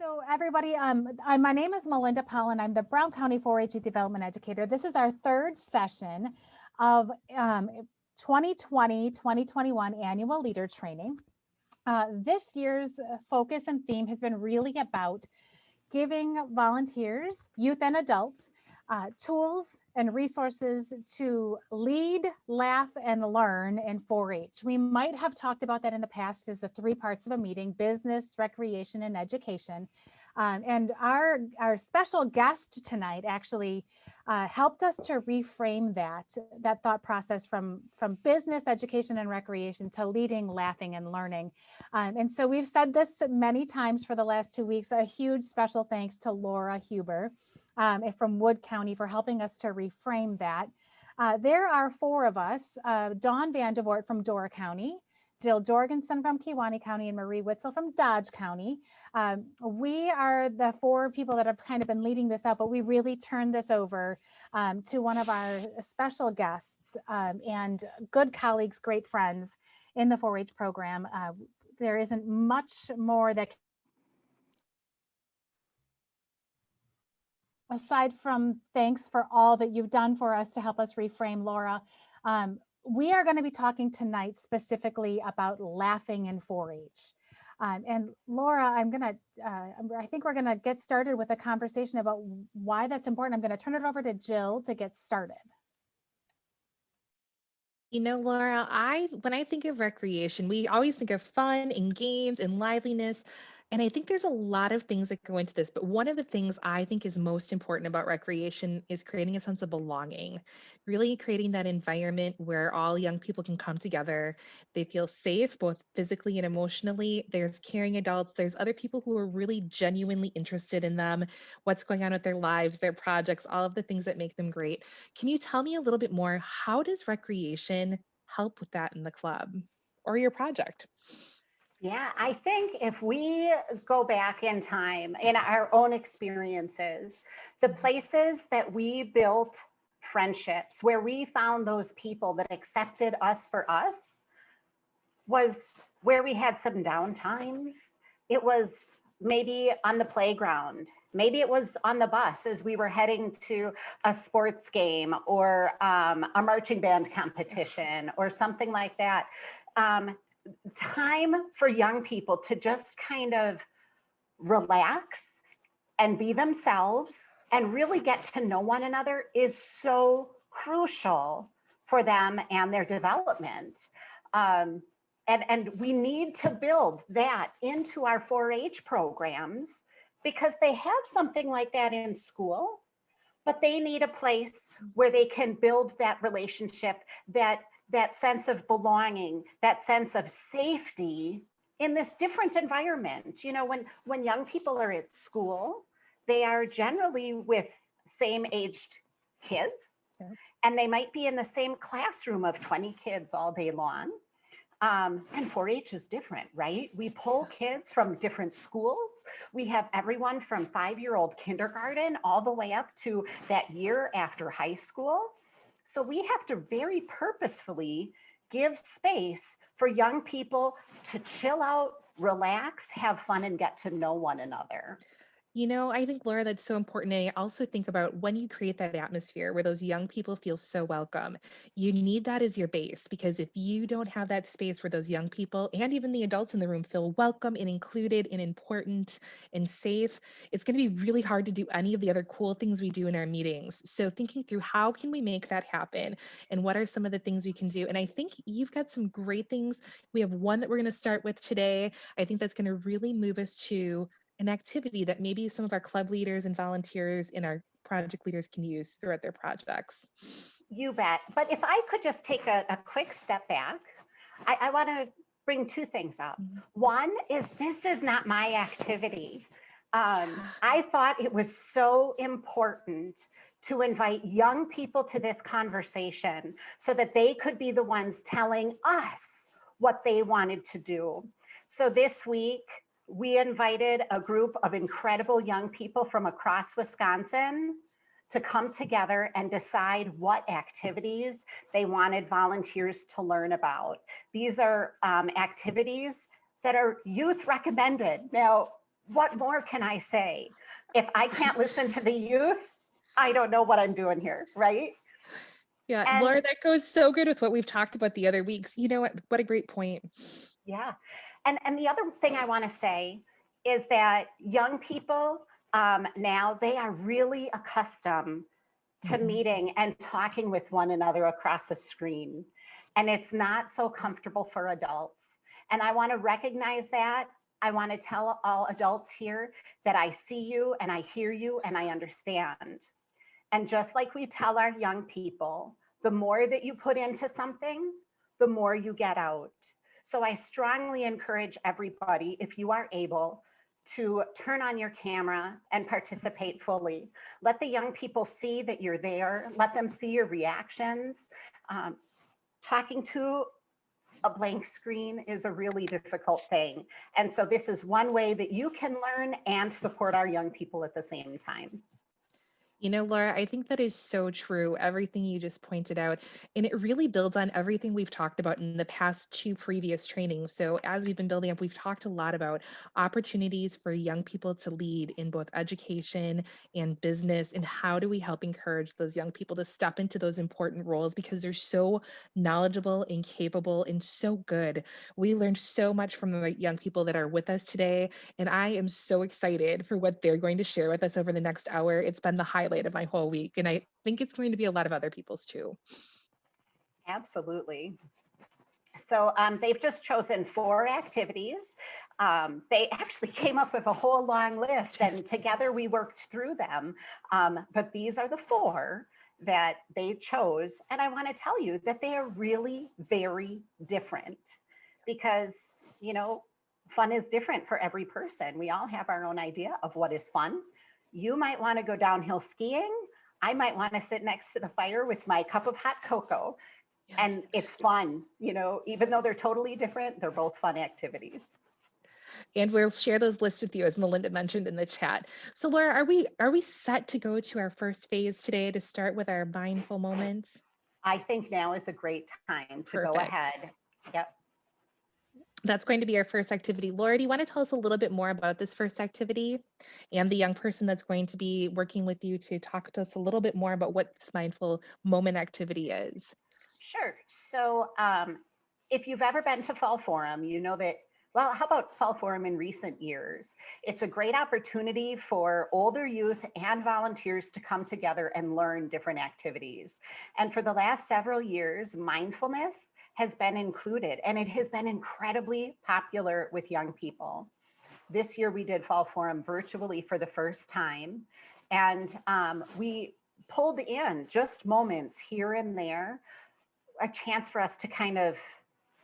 So everybody, my name is Melinda Powell and I'm the Brown County 4-H Youth Development Educator. This is our third session of 2020-2021 Annual Leader Training. This year's focus and theme has been really about giving volunteers, youth and adults, tools and resources to lead, laugh, and learn in 4-H. We might have talked about that in the past as the three parts of a meeting: business, recreation, and education. And our special guest tonight actually helped us to reframe that thought process from business, education, and recreation to leading, laughing, and learning. And so we've said this many times for the last 2 weeks. A huge special thanks to Laura Huber from Wood County for helping us to reframe that. There are four of us: Dawn Vandevort from Door County, Jill Jorgensen from Kewaunee County, and Marie Witzel from Dodge County. We are the four people that have kind of been leading this out, but we really turned this over to one of our special guests and good colleagues, great friends in the 4-H program. There isn't much more that, aside from thanks for all that you've done for us to help us reframe, Laura. We are going to be talking tonight specifically about laughing in 4-H. And Laura, I think we're going to get started with a conversation about why that's important. I'm going to turn it over to Jill to get started. You know, Laura, when I think of recreation, we always think of fun and games and liveliness. And I think there's a lot of things that go into this, but one of the things I think is most important about recreation is creating a sense of belonging, really creating that environment where all young people can come together. They feel safe, both physically and emotionally. There's caring adults. There's other people who are really genuinely interested in them, what's going on with their lives, their projects, all of the things that make them great. Can you tell me a little bit more? How does recreation help with that in the club or your project? Yeah, I think if we go back in time in our own experiences, the places that we built friendships, where we found those people that accepted us for us, was where we had some downtime. It was maybe on the playground. Maybe it was on the bus as we were heading to a sports game or a marching band competition or something like that. Time for young people to just kind of relax and be themselves and really get to know one another is so crucial for them and their development. And we need to build that into our 4-H programs because they have something like that in school, but they need a place where they can build that relationship, that sense of belonging, that sense of safety in this different environment. You know, when young people are at school, they are generally with same aged kids, and they might be in the same classroom of 20 kids all day long. And 4-H is different, right? We pull kids from different schools. We have everyone from 5-year-old kindergarten all the way up to that year after high school. So we have to very purposefully give space for young people to chill out, relax, have fun, and get to know one another. You know, I think, Laura, that's so important. And I also think about when you create that atmosphere where those young people feel so welcome, you need that as your base, because if you don't have that space where those young people and even the adults in the room feel welcome and included and important and safe, it's going to be really hard to do any of the other cool things we do in our meetings. So thinking through how can we make that happen and what are some of the things we can do? And I think you've got some great things. We have one that we're going to start with today. I think that's going to really move us to an activity that maybe some of our club leaders and volunteers and our project leaders can use throughout their projects. You bet. But if I could just take a quick step back, I want to bring two things up. One is this is not my activity. I thought it was so important to invite young people to this conversation so that they could be the ones telling us what they wanted to do. So this week, we invited a group of incredible young people from across Wisconsin to come together and decide what activities they wanted volunteers to learn about. These are activities that are youth recommended. Now, what more can I say? If I can't listen to the youth, I don't know what I'm doing here, right? Yeah, And Laura, that goes so good with what we've talked about the other weeks. You know what a great point. yeah. And the other thing I want to say is that young people now, they are really accustomed to Mhm. meeting and talking with one another across a screen. And it's not so comfortable for adults. And I want to recognize that. I want to tell all adults here that I see you and I hear you and I understand. And just like we tell our young people, the more that you put into something, the more you get out. So I strongly encourage everybody, if you are able, to turn on your camera and participate fully. Let the young people see that you're there. Let them see your reactions. Talking to a blank screen is a really difficult thing. And so this is one way that you can learn and support our young people at the same time. You know, Laura, I think that is so true, everything you just pointed out. And it really builds on everything we've talked about in the past two previous trainings. So, as we've been building up, we've talked a lot about opportunities for young people to lead in both education and business. And how do we help encourage those young people to step into those important roles because they're so knowledgeable and capable and so good. We learned so much from the young people that are with us today. And I am so excited for what they're going to share with us over the next hour. It's been the highlight of my whole week. And I think it's going to be a lot of other people's too. Absolutely. So they've just chosen 4 activities. They actually came up with a whole long list and together we worked through them. But these are the 4 that they chose. And I want to tell you that they are really very different because, you know, fun is different for every person. We all have our own idea of what is fun. You might want to go downhill skiing. I might want to sit next to the fire with my cup of hot cocoa. Yes. And it's fun, you know, even though they're totally different, they're both fun activities. And we'll share those lists with you, as Melinda mentioned in the chat. So Laura, are we set to go to our first phase today to start with our mindful moments? I think now is a great time to go Perfect. ahead. Yep. That's going to be our first activity. Laura, do you want to tell us a little bit more about this first activity and the young person that's going to be working with you to talk to us a little bit more about what this mindful moment activity is? Sure. So if you've ever been to Fall Forum, you know that, well, how about Fall Forum in recent years? It's a great opportunity for older youth and volunteers to come together and learn different activities. And for the last several years, mindfulness has been included and it has been incredibly popular with young people. This year we did Fall Forum virtually for the first time. And we pulled in just moments here and there, a chance for us to kind of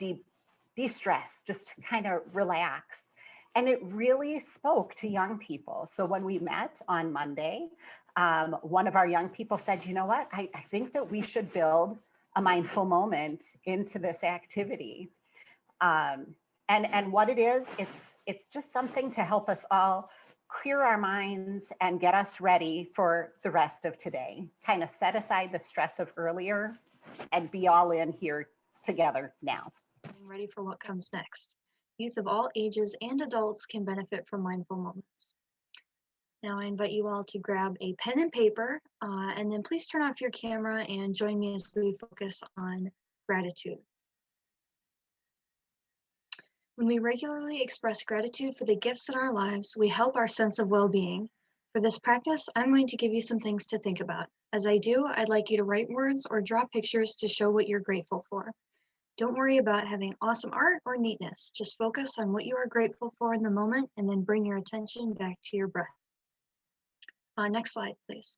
de-stress, just to kind of relax. And it really spoke to young people. So when we met on Monday, one of our young people said, you know what, I think that we should build a mindful moment into this activity. And what it is, it's just something to help us all clear our minds and get us ready for the rest of today. Kind of set aside the stress of earlier and be all in here together now. Getting ready for what comes next. Youth of all ages and adults can benefit from mindful moments. Now I invite you all to grab a pen and paper, and then please turn off your camera and join me as we focus on gratitude. When we regularly express gratitude for the gifts in our lives, we help our sense of well-being. For this practice, I'm going to give you some things to think about. As I do, I'd like you to write words or draw pictures to show what you're grateful for. Don't worry about having awesome art or neatness. Just focus on what you are grateful for in the moment and then bring your attention back to your breath. Next slide, please.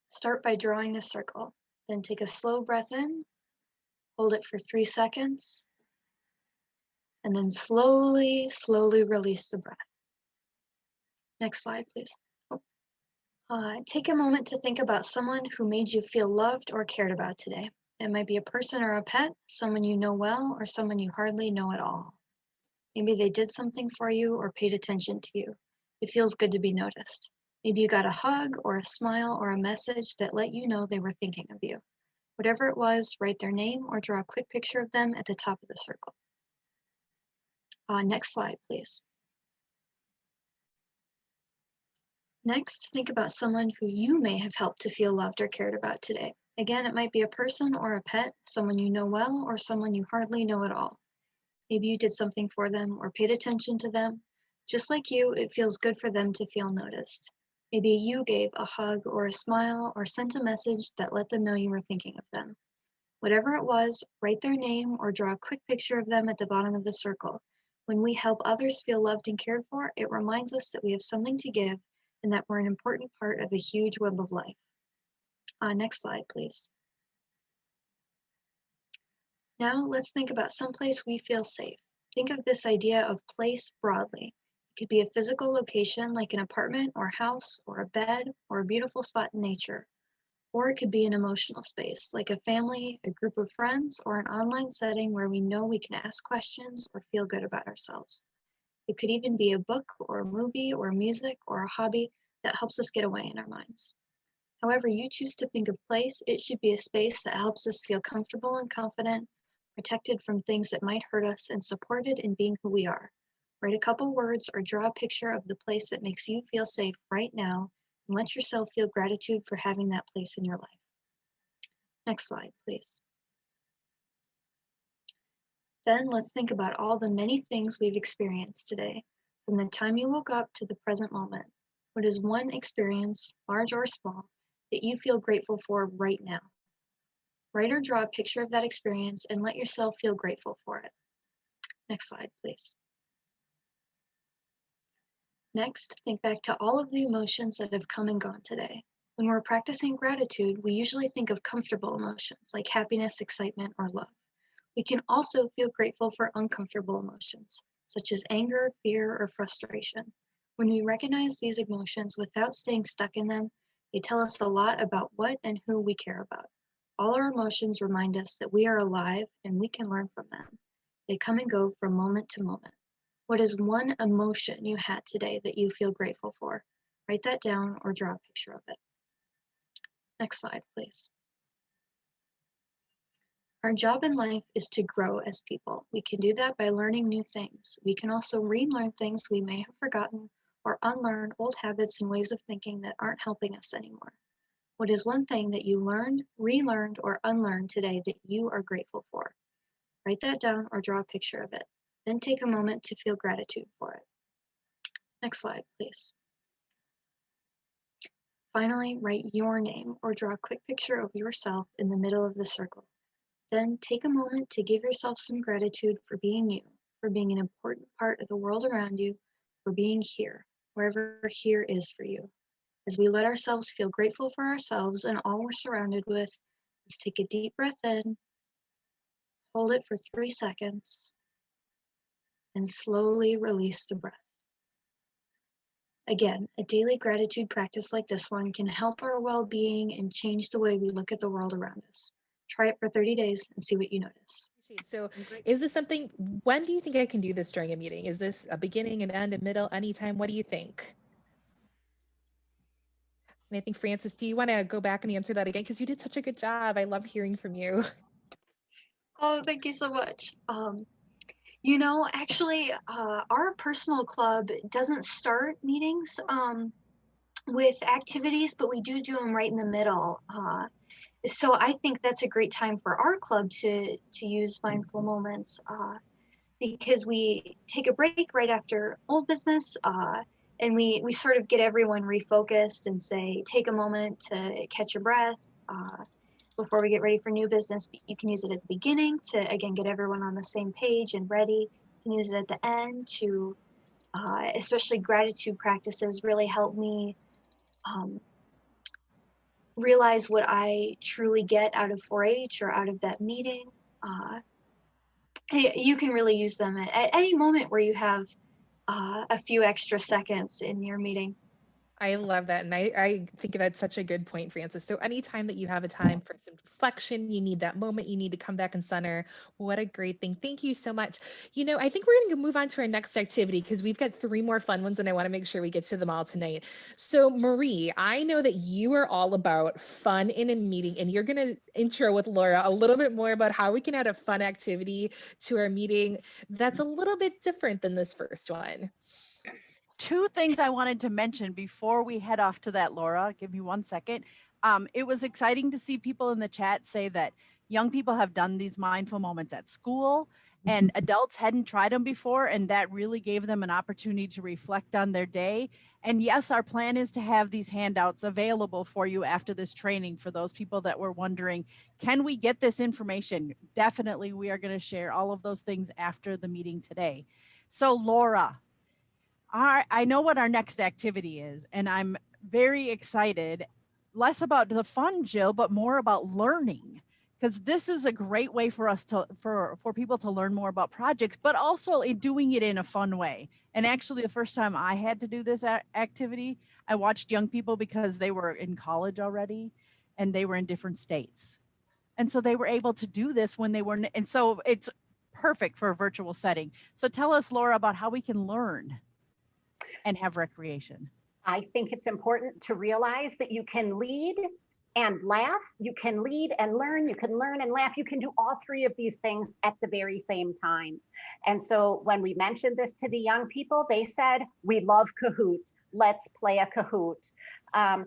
Start by drawing a circle. Then take a slow breath in, hold it for 3 seconds, and then slowly, slowly release the breath. Next slide, please. Take a moment to think about someone who made you feel loved or cared about today. It might be a person or a pet, someone you know well, or someone you hardly know at all. Maybe they did something for you or paid attention to you. It feels good to be noticed. Maybe you got a hug or a smile or a message that let you know they were thinking of you. Whatever it was, write their name or draw a quick picture of them at the top of the circle. Next slide, please. Next, think about someone who you may have helped to feel loved or cared about today. Again, it might be a person or a pet, someone you know well, or someone you hardly know at all. Maybe you did something for them or paid attention to them. Just like you, it feels good for them to feel noticed. Maybe you gave a hug or a smile or sent a message that let them know you were thinking of them. Whatever it was, write their name or draw a quick picture of them at the bottom of the circle. When we help others feel loved and cared for, it reminds us that we have something to give and that we're an important part of a huge web of life. Next slide, please. Now let's think about someplace we feel safe. Think of this idea of place broadly. It could be a physical location like an apartment or house or a bed or a beautiful spot in nature. Or it could be an emotional space like a family, a group of friends, or an online setting where we know we can ask questions or feel good about ourselves. It could even be a book or a movie or music or a hobby that helps us get away in our minds. However you choose to think of place, it should be a space that helps us feel comfortable and confident, protected from things that might hurt us, and supported in being who we are. Write a couple words or draw a picture of the place that makes you feel safe right now, and let yourself feel gratitude for having that place in your life. Next slide, please. Then let's think about all the many things we've experienced today, from the time you woke up to the present moment. What is one experience, large or small, that you feel grateful for right now? Write or draw a picture of that experience and let yourself feel grateful for it. Next slide, please. Next, think back to all of the emotions that have come and gone today. When we're practicing gratitude, we usually think of comfortable emotions like happiness, excitement, or love. We can also feel grateful for uncomfortable emotions, such as anger, fear, or frustration. When we recognize these emotions without staying stuck in them, they tell us a lot about what and who we care about. All our emotions remind us that we are alive and we can learn from them. They come and go from moment to moment. What is one emotion you had today that you feel grateful for? Write that down or draw a picture of it. Next slide, please. Our job in life is to grow as people. We can do that by learning new things. We can also relearn things we may have forgotten or unlearn old habits and ways of thinking that aren't helping us anymore. What is one thing that you learned, relearned, or unlearned today that you are grateful for? Write that down or draw a picture of it. Then take a moment to feel gratitude for it. Next slide, please. Finally, write your name or draw a quick picture of yourself in the middle of the circle. Then take a moment to give yourself some gratitude for being you, for being an important part of the world around you, for being here, wherever here is for you. As we let ourselves feel grateful for ourselves and all we're surrounded with, let's take a deep breath in, hold it for 3 seconds, and slowly release the breath. Again, a daily gratitude practice like this one can help our well-being and change the way we look at the world around us. Try it for 30 days and see what you notice. So is this something, when do you think I can do this during a meeting? Is this a beginning, an end, a middle, anytime? What do you think? And I think, Francis, do you want to go back and answer that again? Because you did such a good job. I love hearing from you. Oh, thank you so much. Actually, our personal club doesn't start meetings with activities, but we do them right in the middle. So I think that's a great time for our club to use mindful moments because we take a break right after old business and we sort of get everyone refocused and say, take a moment to catch your breath before we get ready for new business. You can use it at the beginning to, again, get everyone on the same page and ready. You can use it at the end to, especially gratitude practices really help me realize what I truly get out of 4-H or out of that meeting. You can really use them at any moment where you have a few extra seconds in your meeting. I love that. And I think that's such a good point, Francis. So anytime that you have a time for some reflection, you need that moment, you need to come back and center. What a great thing. Thank you so much. I think we're going to move on to our next activity because we've got 3 more fun ones and I want to make sure we get to them all tonight. So Marie, I know that you are all about fun in a meeting, and you're going to intro with Laura a little bit more about how we can add a fun activity to our meeting that's a little bit different than this first one. 2 things I wanted to mention before we head off to that, Laura. Give me 1 second. It was exciting to see people in the chat say that young people have done these mindful moments at school and adults hadn't tried them before, and that really gave them an opportunity to reflect on their day. And yes, our plan is to have these handouts available for you after this training for those people that were wondering, can we get this information? Definitely, we are going to share all of those things after the meeting today. So Laura, I know what our next activity is, and I'm very excited, less about the fun, Jill, but more about learning, because this is a great way for us to, for people to learn more about projects, but also doing it in a fun way. And actually the first time I had to do this activity, I watched young people because they were in college already and they were in different states. And so they were able to do this when they were, and so it's perfect for a virtual setting. So tell us, Laura, about how we can learn and have recreation. I think it's important to realize that you can lead and laugh, you can lead and learn, you can learn and laugh, you can do all 3 of these things at the very same time. And so when we mentioned this to the young people, they said, we love Kahoot, let's play a Kahoot. And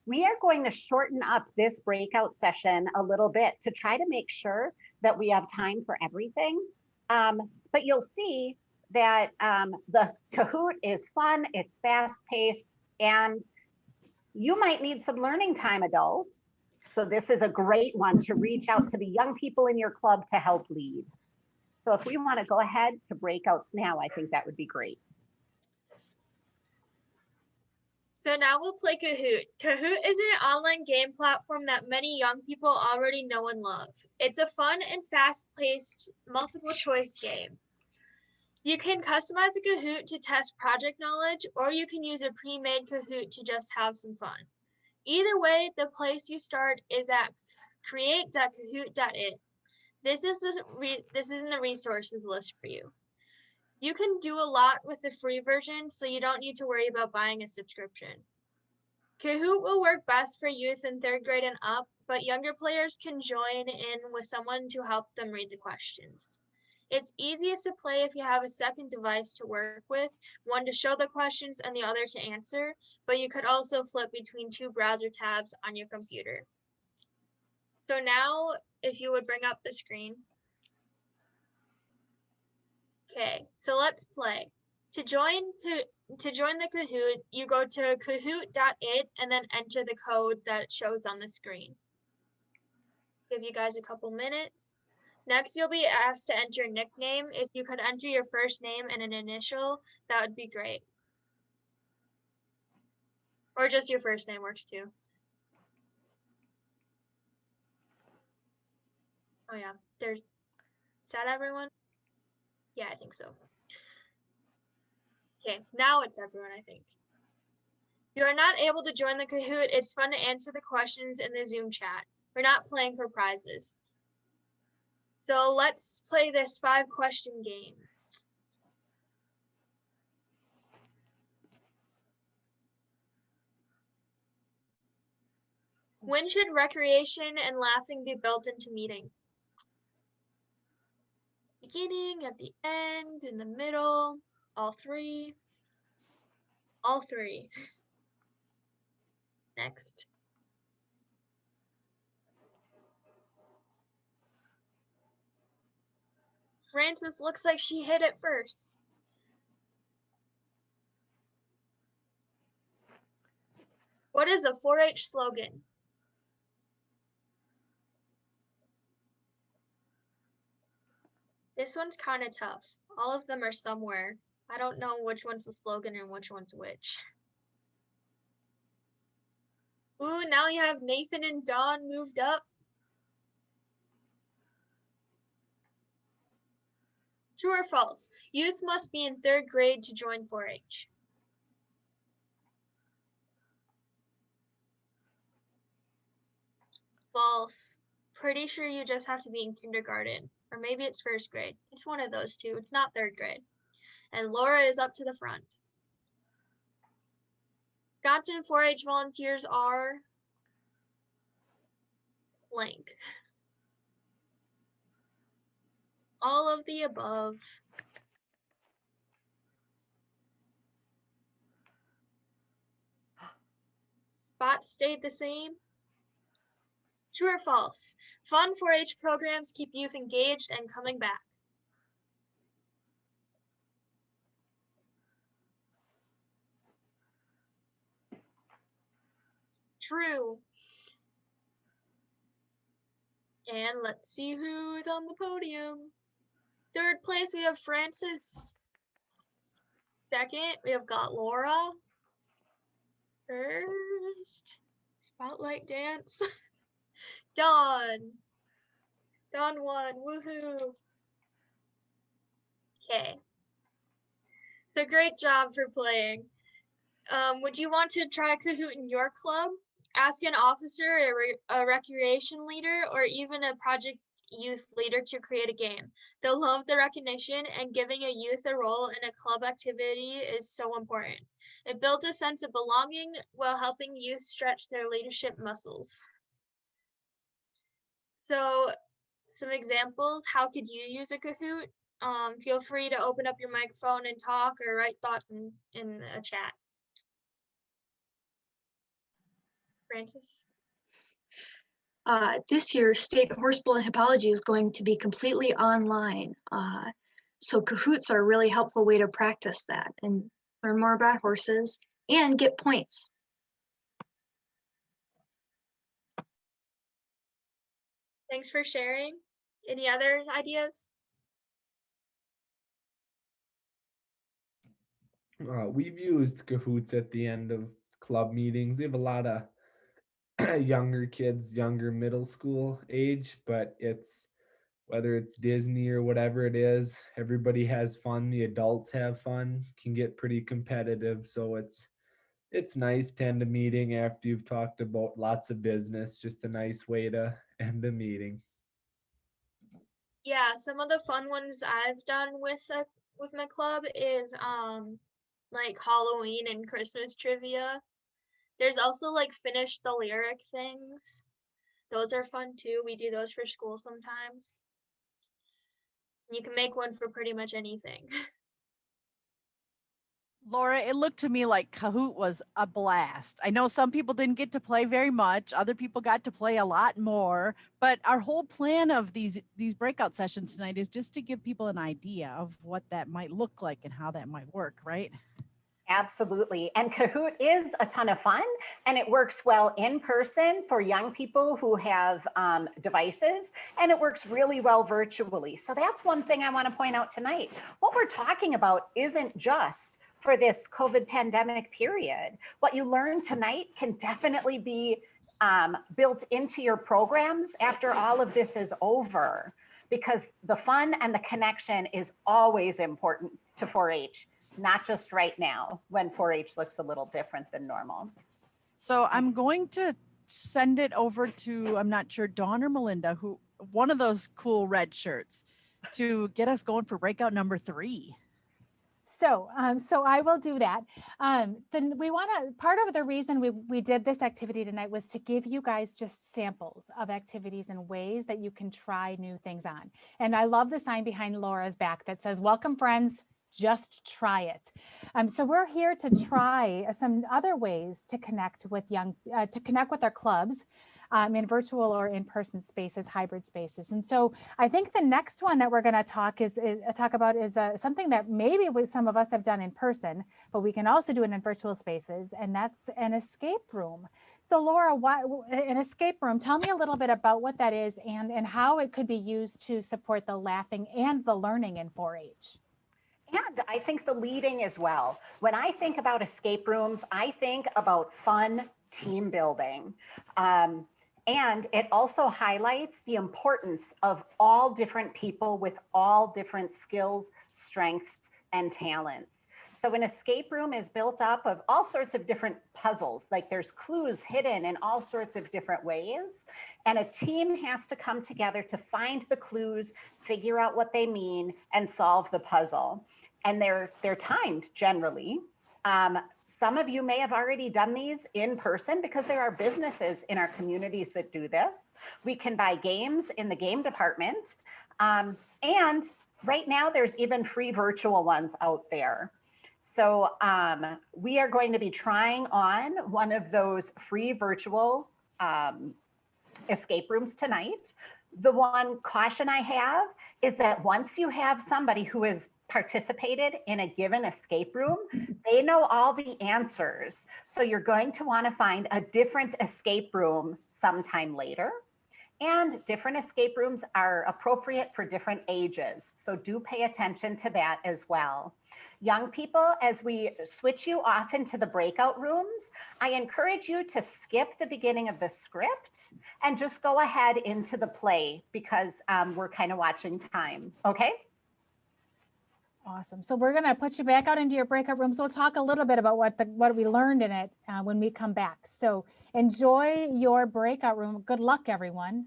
we are going to shorten up this breakout session a little bit to try to make sure that we have time for everything. But you'll see that the Kahoot is fun, it's fast-paced, and you might need some learning time, adults. So this is a great one to reach out to the young people in your club to help lead. So if we want to go ahead to breakouts now, I think that would be great. So now we'll play Kahoot. Kahoot is an online game platform that many young people already know and love. It's a fun and fast-paced multiple choice game. You can customize a Kahoot to test project knowledge, or you can use a pre-made Kahoot to just have some fun. Either way, the place you start is at create.kahoot.it. This is in the resources list for you. You can do a lot with the free version, so you don't need to worry about buying a subscription. Kahoot will work best for youth in 3rd grade and up, but younger players can join in with someone to help them read the questions. It's easiest to play if you have a second device to work with, one to show the questions and the other to answer, but you could also flip between 2 browser tabs on your computer. So now, if you would bring up the screen. Okay, so let's play. To join the Kahoot, you go to kahoot.it and then enter the code that shows on the screen. Give you guys a couple minutes. Next, you'll be asked to enter a nickname. If you could enter your first name and an initial, that would be great. Or just your first name works too. Oh yeah, is that everyone? Yeah, I think so. Okay, now it's everyone, I think. You are not able to join the Kahoot. It's fun to answer the questions in the Zoom chat. We're not playing for prizes. So let's play this 5-question game. When should recreation and laughing be built into meeting? Beginning, at the end, in the middle, all 3. All 3. Next. Frances looks like she hit it first. What is a 4-H slogan? This one's kind of tough. All of them are somewhere. I don't know which one's the slogan and which one's which. Ooh, now you have Nathan and Dawn moved up. True or false? Youth must be in 3rd grade to join 4-H. False. Pretty sure you just have to be in kindergarten, or maybe it's first grade. It's one of those two. It's not third grade. And Laura is up to the front. Wisconsin 4-H volunteers are blank. All of the above. Spots stayed the same. True or false? Fun 4-H programs keep youth engaged and coming back. True. And let's see who's on the podium. Third place, we have Francis. Second, we have got Laura. First, spotlight dance. Dawn. Dawn won, woohoo. Okay. So great job for playing. Would you want to try Kahoot in your club? Ask an officer, a recreation leader, or even a project youth leader to create a game. They'll love the recognition, and giving a youth a role in a club activity is so important. It builds a sense of belonging while helping youth stretch their leadership muscles. So some examples, how could you use a Kahoot? Feel free to open up your microphone and talk or write thoughts in a chat. Francis? This year, state horseball and hippology is going to be completely online. So Kahoots are a really helpful way to practice that and learn more about horses and get points. Thanks for sharing. Any other ideas? We've used Kahoots at the end of club meetings. We have a lot of younger kids, younger middle school age, but whether it's Disney or whatever it is, everybody has fun. The adults have fun, can get pretty competitive. So it's nice to end a meeting after you've talked about lots of business. Just a nice way to end the meeting. Yeah, some of the fun ones I've done with my club is like Halloween and Christmas trivia. There's also like finish the lyric things. Those are fun too. We do those for school sometimes. You can make one for pretty much anything. Laura, it looked to me like Kahoot was a blast. I know some people didn't get to play very much. Other people got to play a lot more. But our whole plan of these breakout sessions tonight is just to give people an idea of what that might look like and how that might work, right? Absolutely. And Kahoot is a ton of fun, and it works well in person for young people who have devices, and it works really well virtually. So that's one thing I want to point out tonight. What we're talking about isn't just for this COVID pandemic period. What you learn tonight can definitely be built into your programs after all of this is over, because the fun and the connection is always important to 4-H. Not just right now when 4-H looks a little different than normal. So I'm going to send it over to, I'm not sure, Dawn or Melinda, who one of those cool red shirts, to get us going for breakout number 3. So I will do that. Then we want to, part of the reason we did this activity tonight was to give you guys just samples of activities and ways that you can try new things on. And I love the sign behind Laura's back that says, "Welcome friends, just try it." So we're here to try some other ways to connect with our clubs in virtual or in-person spaces, hybrid spaces. And so I think the next one that we're going to talk about is something that maybe some of us have done in person, but we can also do it in virtual spaces, and that's an escape room. So Laura, an escape room, tell me a little bit about what that is and how it could be used to support the laughing and the learning in 4-H. And I think the leading as well. When I think about escape rooms, I think about fun team building. And it also highlights the importance of all different people with all different skills, strengths, and talents. So an escape room is built up of all sorts of different puzzles, like there's clues hidden in all sorts of different ways. And a team has to come together to find the clues, figure out what they mean, and solve the puzzle. And they're timed generally. Some of you may have already done these in person because there are businesses in our communities that do this. We can buy games in the game department. And right now there's even free virtual ones out there. So we are going to be trying on one of those free virtual escape rooms tonight. The one caution I have is that once you have somebody who has participated in a given escape room, they know all the answers. So you're going to want to find a different escape room sometime later. And different escape rooms are appropriate for different ages. So do pay attention to that as well. Young people, as we switch you off into the breakout rooms, I encourage you to skip the beginning of the script and just go ahead into the play because we're kind of watching time, okay? Awesome. So we're going to put you back out into your breakout rooms. We'll talk a little bit about what we learned in it when we come back. So enjoy your breakout room. Good luck, everyone.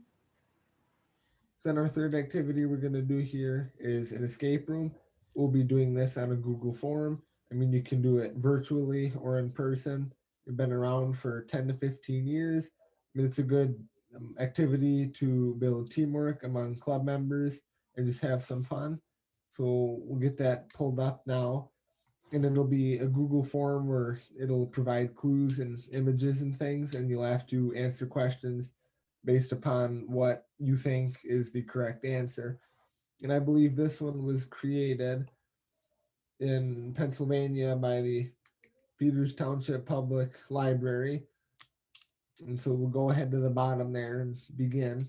So then our third activity we're going to do here is an escape room. We'll be doing this on a Google form. I mean, you can do it virtually or in person. It's been around for 10 to 15 years. I mean, it's a good activity to build teamwork among club members and just have some fun. So we'll get that pulled up now. And it'll be a Google form where it'll provide clues and images and things, and you'll have to answer questions based upon what you think is the correct answer. And I believe this one was created in Pennsylvania by the Peters Township Public Library. And so we'll go ahead to the bottom there and begin.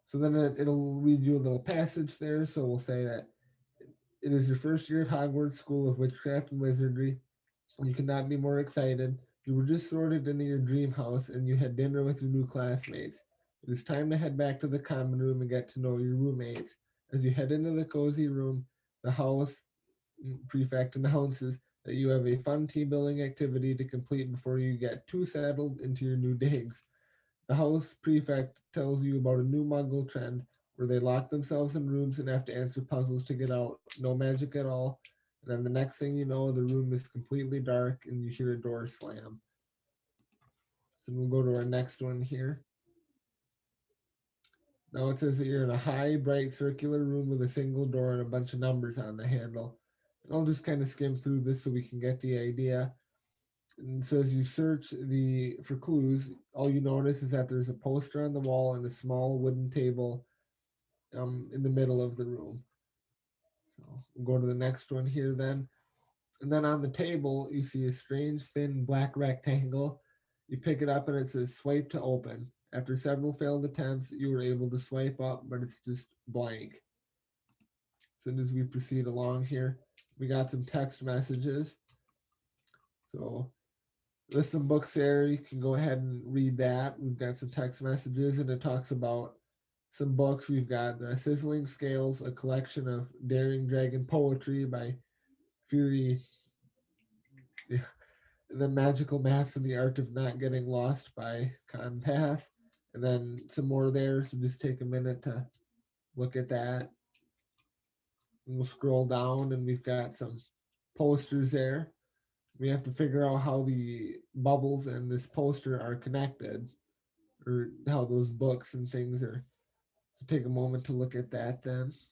So then it'll read you a little passage there. So we'll say that it is your first year at Hogwarts School of Witchcraft and Wizardry. You could not be more excited. You were just sorted into your dream house and you had dinner with your new classmates. It is time to head back to the common room and get to know your roommates. As you head into the cozy room, the house prefect announces that you have a fun team building activity to complete before you get too settled into your new digs. The house prefect tells you about a new Muggle trend where they lock themselves in rooms and have to answer puzzles to get out. No magic at all. And then the next thing you know, the room is completely dark and you hear a door slam. So we'll go to our next one here. Now it says that you're in a high, bright, circular room with a single door and a bunch of numbers on the handle. And I'll just kind of skim through this so we can get the idea. And so as you search for clues, all you notice is that there's a poster on the wall and a small wooden table in the middle of the room. So we'll go to the next one here then. And then on the table, you see a strange, thin, black rectangle. You pick it up and it says swipe to open. After several failed attempts, you were able to swipe up, but it's just blank. So as we proceed along here, we got some text messages. So there's some books there. You can go ahead and read that. We've got some text messages, and it talks about some books. We've got the Sizzling Scales, a collection of Daring Dragon poetry by Fury. The Magical Maps and the Art of Not Getting Lost by Con Pass. And then some more there. So just take a minute to look at that. And we'll scroll down, and we've got some posters there. We have to figure out how the bubbles and this poster are connected, or how those books and things are. So take a moment to look at that then. So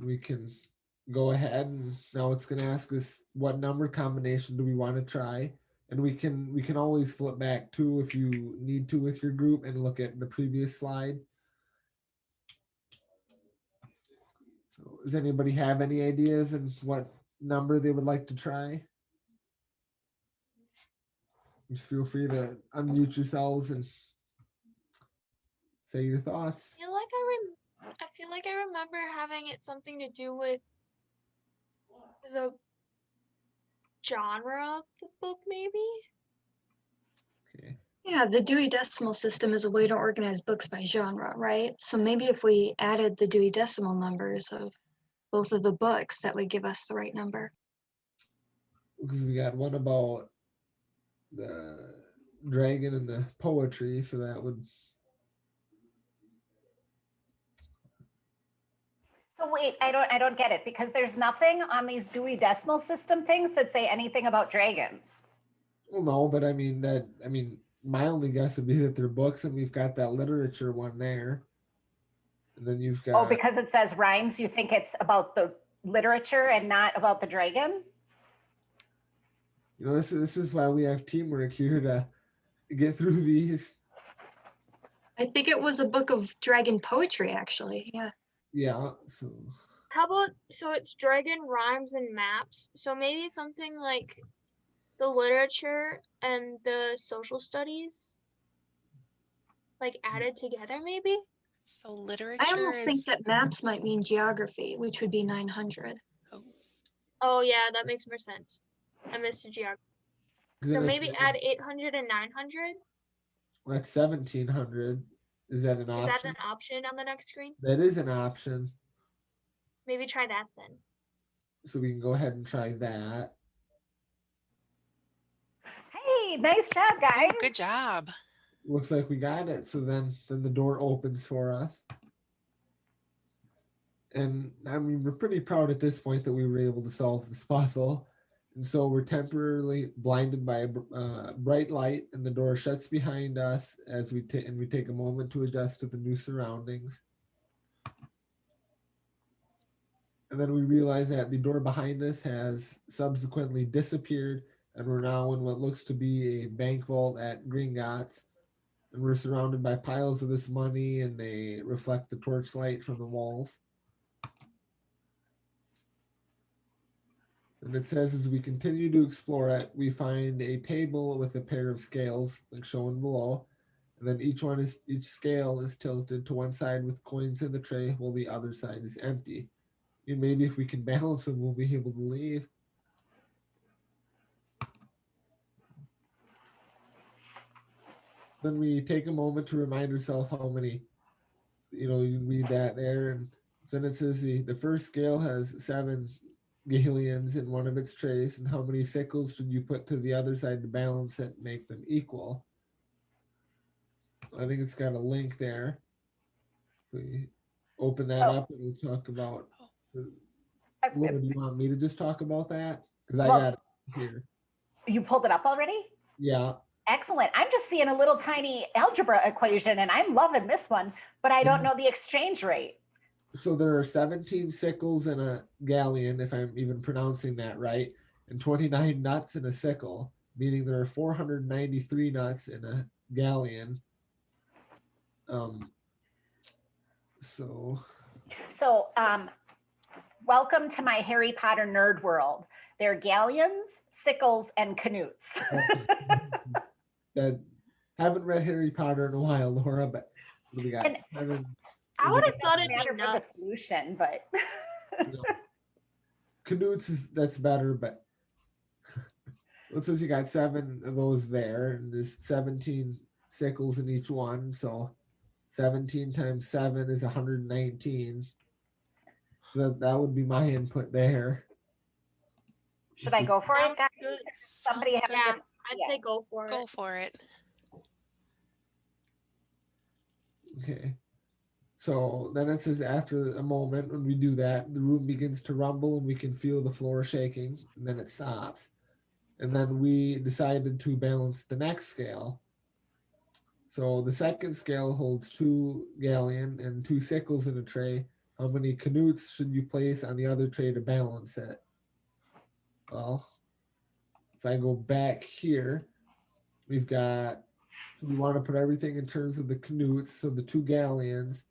we can go ahead, and now it's going to ask us what number combination do we want to try, and we can always flip back too if you need to with your group and look at the previous slide. So does anybody have any ideas and what number they would like to try? Just feel free to unmute yourselves and say your thoughts. I feel like I remember having it something to do with the genre of the book, maybe? Okay. Yeah, the Dewey Decimal System is a way to organize books by genre, right? So maybe if we added the Dewey Decimal numbers of both of the books, that would give us the right number. because we got one about the dragon and the poetry, so that would. So wait, I don't get it, because there's nothing on these Dewey Decimal System things that say anything about dragons. Well, no, but I mean my only guess would be that they're books, and we've got that literature one there, and then you've got. Oh, because it says rhymes, you think it's about the literature and not about the dragon? You know, this is why we have teamwork here to get through these. I think it was a book of dragon poetry, actually. Yeah. Yeah. So. How about, so it's dragon rhymes and maps. So maybe something like the literature and the social studies, like added together, maybe? So I literature almost think is, that maps might mean geography, which would be 900. Oh yeah, that makes more sense. I missed the geography. So Then if maybe you- add 800 and 900. That's 1700. Is that an Is that option? an option on the next screen? That is an option. Maybe try that then. So we can go ahead and try that. Hey, nice job, guys. oh, good job. Looks like we got it. So then the door opens for us. And I mean, we're pretty proud at this point that we were able to solve this puzzle. And so we're temporarily blinded by a bright light, and the door shuts behind us as we take a moment to adjust to the new surroundings. And then we realize that the door behind us has subsequently disappeared, and we're now in what looks to be a bank vault at Gringotts. And we're surrounded by piles of this money, and they reflect the torchlight from the walls. And it says, as we continue to explore it, we find a table with a pair of scales, like shown below. And then each scale is tilted to one side with coins in the tray, while the other side is empty. And maybe if we can balance them, we'll be able to leave. Then we take a moment to remind ourselves how many, you read that there. And then it says the first scale has 7 galleons in one of its trays, and how many sickles should you put to the other side to balance it and make them equal? I think it's got a link there. We open that up and we'll talk about. Laura, do you want me to just talk about that? Because I got it here. You pulled it up already? Yeah. Excellent. I'm just seeing a little tiny algebra equation, and I'm loving this one, but I don't know the exchange rate. So there are 17 sickles in a galleon, if I'm even pronouncing that right, and 29 nuts in a sickle, meaning there are 493 nuts in a galleon. So welcome to my Harry Potter nerd world. They're galleons, sickles, and canutes. That haven't read Harry Potter in a while, Laura, but we got 7. I would have thought it'd Matter be for the nuts. solution, but Canutes that's better, but it says you got 7 of those there, and there's 17 sickles in each one, so 17 times 7 is 119. So that would be my input there. should I go for it, guys? Good. Somebody have Yeah, to, I'd say go for it. Go for it. Okay. So then it says after a moment, when we do that, the room begins to rumble and we can feel the floor shaking, and then it stops. And then we decided to balance the next scale. So the second scale holds 2 galleon and 2 sickles in a tray. How many canutes should you place on the other tray to balance it? Well, if I go back here, we've got, so we want to put everything in terms of the canutes. So the 2 galleons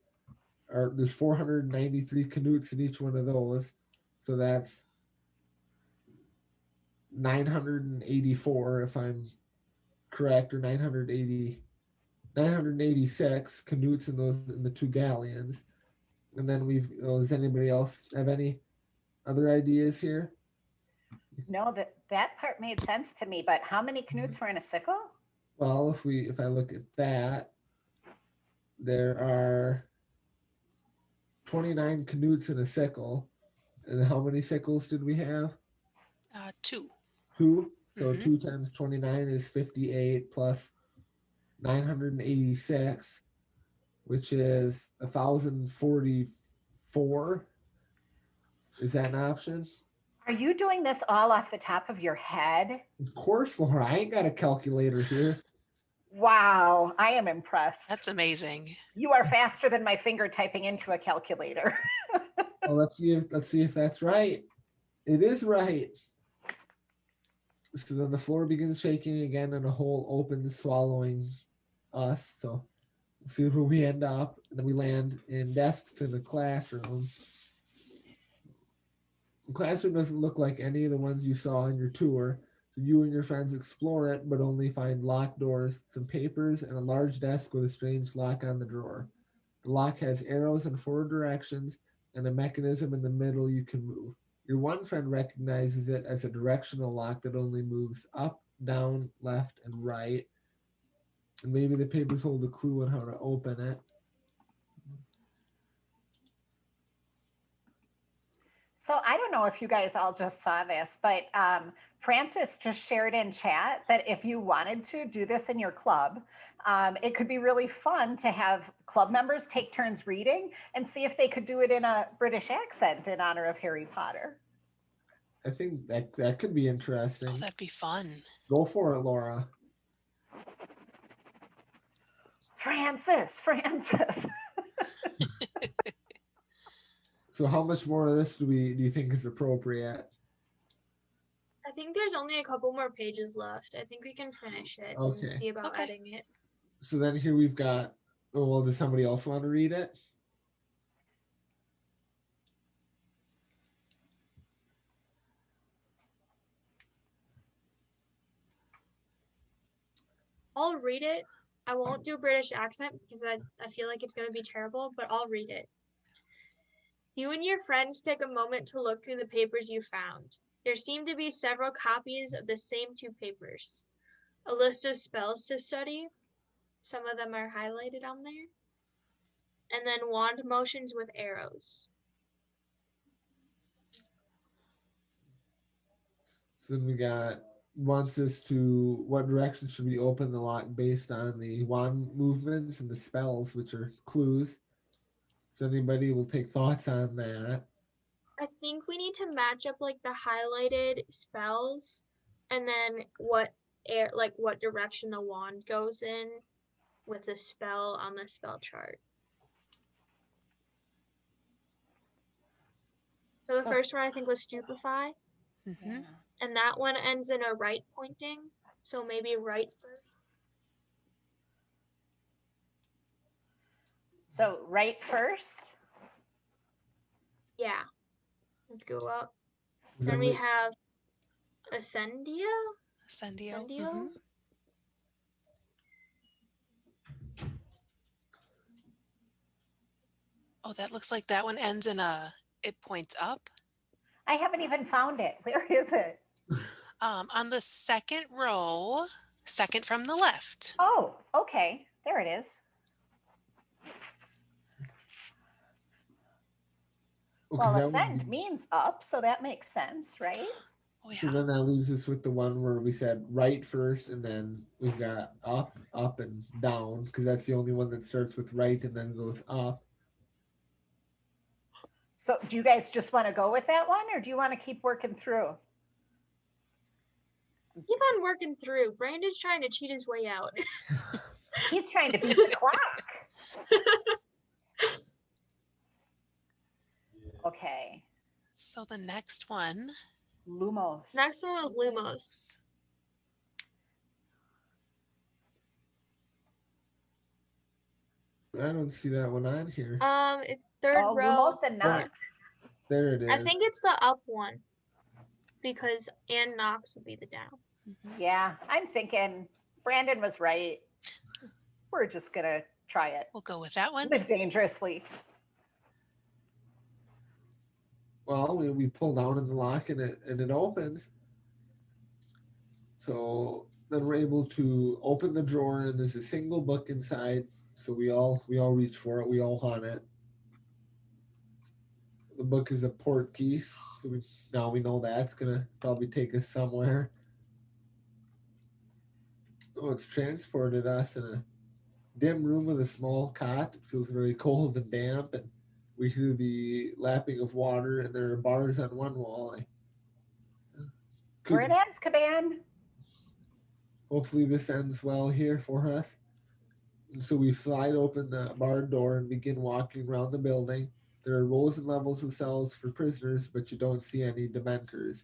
there's 493 canutes in each one of those. So that's 984 if I'm correct, or 986 canutes in the 2 galleons. And then does anybody else have any other ideas here? no, that part made sense to me, but how many canutes were in a sickle? Well, if I look at that, there are 29 canutes in a sickle. And how many sickles did we have? 2. 2. So Mhm. 2 times 29 is 58 plus 986, which is 1,044. Is that an option? Are you doing this all off the top of your head? Of course, Laura. I ain't got a calculator here. Wow, I am impressed. That's amazing. You are faster than my finger typing into a calculator. Well, let's see if that's right. It is right. So then the floor begins shaking again, and a hole opens, swallowing us. So let's see where we end up. And then we land in desks in a classroom. The classroom doesn't look like any of the ones you saw on your tour. So you and your friends explore it, but only find locked doors, some papers, and a large desk with a strange lock on the drawer. The lock has arrows in 4 directions and a mechanism in the middle you can move. Your one friend recognizes it as a directional lock that only moves up, down, left, and right. And maybe the papers hold a clue on how to open it. So I don't know if you guys all just saw this, but Francis just shared in chat that if you wanted to do this in your club, it could be really fun to have club members take turns reading and see if they could do it in a British accent in honor of Harry Potter. I think that could be interesting. Oh, that'd be fun. Go for it, Laura. Francis. So how much more of this do you think is appropriate? I think there's only a couple more pages left. I think we can finish it Okay. and see about Okay. adding it. So then here we've got, oh, well, does somebody else want to read it? I'll read it. I won't do a British accent because I feel like it's going to be terrible, but I'll read it. You and your friends take a moment to look through the papers you found. There seem to be several copies of the same 2 papers. A list of spells to study. Some of them are highlighted on there. And then wand motions with arrows. So then we got, wants us to, what direction should we open the lock based on the wand movements and the spells, which are clues. So anybody will take thoughts on that. I think we need to match up like the highlighted spells and then what direction the wand goes in with the spell on the spell chart. So the first one I think was stupefy, Mm-hmm. and that one ends in a right pointing, so maybe right first. So right first. Yeah, let's go up. Does Then we anybody- have Ascendio. Ascendio. Ascendio. Mhm. Oh, that looks like that one ends in it points up. I haven't even found it. Where is it? On the second row, second from the left. Oh, okay. There it is. Okay, Well, that would ascend be- means up, so that makes sense, right? Oh, So yeah. then that leaves us with the one where we said right first, and then we've got up, up, and down, because that's the only one that starts with right and then goes up. So do you guys just want to go with that one, or do you want to keep working through? Keep on working through. Brandon's trying to cheat his way out. He's trying to beat the clock. Okay. So the next one. Lumos. Next one was Lumos. I don't see that one on here. It's third Oh, row. Lumos and Knox. There it is. I think it's the up one because and Knox would be the down. Mhm. Yeah, I'm thinking Brandon was right. We're just gonna try it. We'll go with that one. Live dangerously. Well, we pull down in the lock and it opens. So then we're able to open the drawer and there's a single book inside. So we all reach for it. We all want it. The book is a portkey, so now we know that's gonna probably take us somewhere. Oh, it's transported us in a dim room with a small cot. It feels very cold and damp, and we hear the lapping of water, and there are bars on one wall. We're in Could, Azkaban. hopefully this ends well here for us. And so we slide open the barred door and begin walking around the building. There are rows and levels of cells for prisoners, but you don't see any dementors.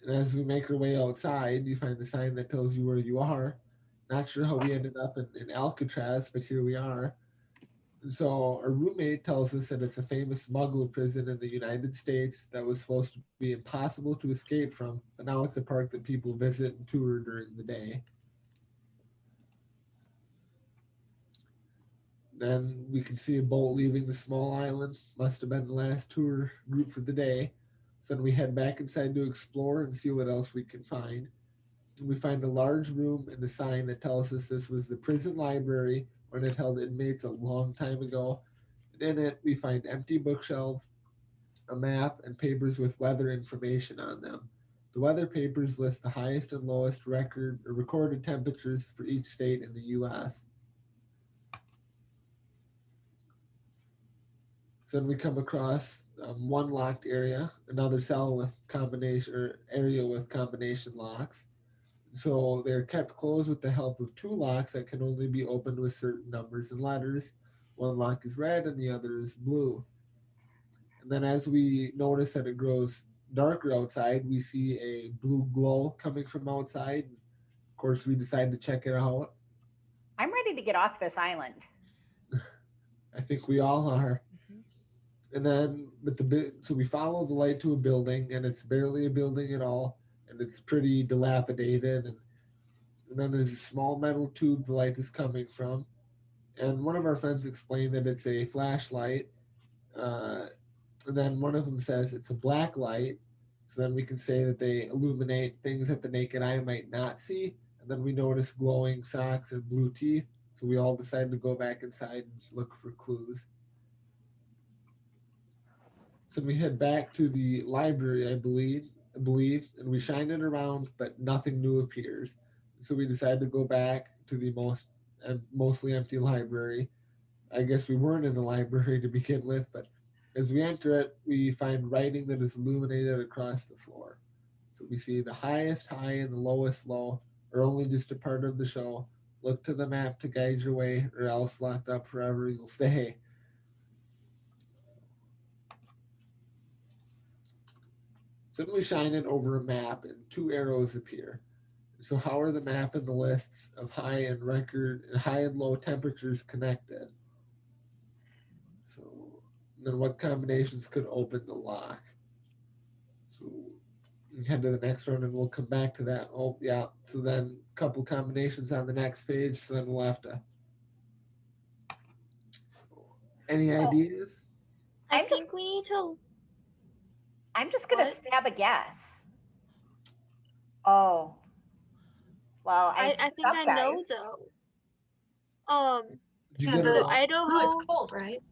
And as we make our way outside, you find the sign that tells you where you are. Not sure how we ended up in Alcatraz, but here we are. And so our roommate tells us that it's a famous smuggler prison in the United States that was supposed to be impossible to escape from, but now it's a park that people visit and tour during the day. Then we can see a boat leaving the small island. Must have been the last tour group for the day. So then we head back inside to explore and see what else we can find. And we find a large room and a sign that tells us this was the prison library when it held inmates a long time ago. And in it, we find empty bookshelves, a map, and papers with weather information on them. The weather papers list the highest and lowest record or recorded temperatures for each state in the U.S. Then we come across one locked area, another cell with combination or area with combination locks. So they're kept closed with the help of two locks that can only be opened with certain numbers and letters. One lock is red and the other is blue. And then as we notice that it grows darker outside, we see a blue glow coming from outside. Of course, we decide to check it out. I'm ready to get off this island. I think we all are. And then so we follow the light to a building, and it's barely a building at all, and it's pretty dilapidated. And then there's a small metal tube the light is coming from. And one of our friends explained that it's a flashlight. And then one of them says it's a black light. So then we can say that they illuminate things that the naked eye might not see. And then we notice glowing socks and blue teeth. So we all decide to go back inside and look for clues. So we head back to the library, I believe, and we shine it around, but nothing new appears. So we decide to go back to the mostly empty library. I guess we weren't in the library to begin with, but as we enter it, we find writing that is illuminated across the floor. So we see the highest high and the lowest low are only just a part of the show. Look to the map to guide your way, or else locked up forever you'll stay. So then we shine it over a map and two arrows appear. So how are the map and the lists of high and low temperatures connected? So then what combinations could open the lock? So we head to the next one and we'll come back to that. Oh yeah. So then a couple combinations on the next page. So then we'll have to. Any ideas? I think we need to. I'm just going to What? stab a guess. Oh. Well, I screwed think up, I guys. know though. Did you Yeah, get So it? blue Idaho, is cold, right?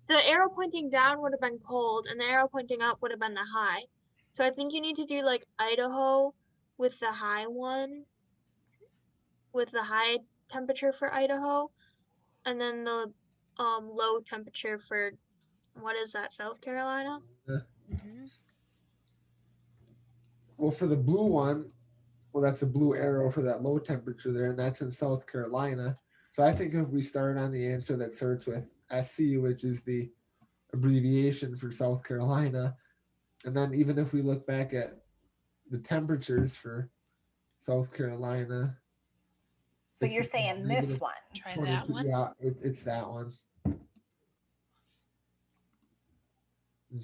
the arrow pointing down would have been cold, and the arrow pointing up would have been the high. So I think you need to do like Idaho with the high one, with the high temperature for Idaho, and then the low temperature for what is that, South Carolina? Mhm. Well, for the blue one, well, that's a blue arrow for that low temperature there, and that's in South Carolina. So I think if we start on the answer that starts with SC, which is the abbreviation for South Carolina, and then even if we look back at the temperatures for South Carolina, So it's you're saying this negative one. Try 22. that one. Yeah, it's that one.